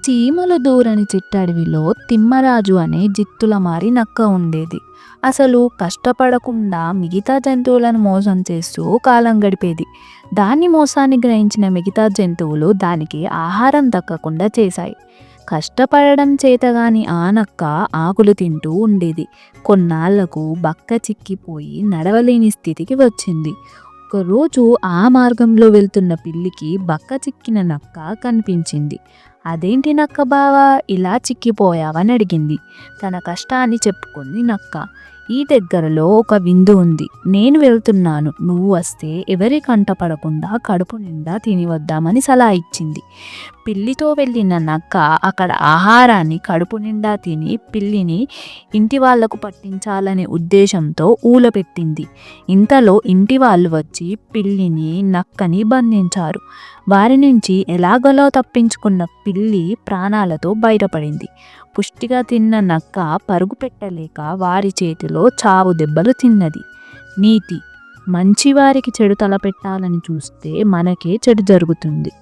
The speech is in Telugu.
చీమలు దూరని చిట్టడవిలో తిమ్మరాజు అనే జిత్తులమారి నక్క ఉండేది. అసలు కష్టపడకుండా మిగతా జంతువులను మోసం చేస్తూ కాలం గడిపేది. దాని మోసాన్ని గ్రహించిన మిగతా జంతువులు దానికి ఆహారం దక్కకుండా చేశాయి. కష్టపడడం చేతగాని ఆ నక్క ఆకులు తింటూ ఉండేది. కొన్నాళ్లకు బక్క చిక్కిపోయి నడవలేని స్థితికి వచ్చింది. ఒకరోజు ఆ మార్గంలో వెళ్తున్న పిల్లికి బక్క చిక్కిన నక్క కనిపించింది. అదేంటి నక్క బావా, ఇలా చిక్కిపోయావని అడిగింది. తన కష్టాన్ని చెప్పుకుంది నక్క. ఈ దగ్గరలో ఒక విందు ఉంది, నేను వెళ్తున్నాను, నువ్వు వస్తే ఎవరి కంట పడకుండా కడుపు నిండా తిని వద్దామని సలహా ఇచ్చింది. పిల్లితో వెళ్ళిన నక్క అక్కడ ఆహారాన్ని కడుపు నిండా తిని పిల్లిని ఇంటి వాళ్లకు పట్టించాలనే ఉద్దేశంతో ఊలపెట్టింది. ఇంతలో ఇంటి వాళ్ళు వచ్చి పిల్లిని నక్కని బంధించారు. వారి నుంచి ఎలాగోలా తప్పించుకున్న పిల్లి ప్రాణాలతో బయటపడింది. పుష్టిగా తిన్న నక్క పరుగు పెట్టలేక వారి చేతిలో చావు దెబ్బలు తిన్నది. నీతి: మంచివారికి చెడు తలపెట్టాలని చూస్తే మనకే చెడు జరుగుతుంది.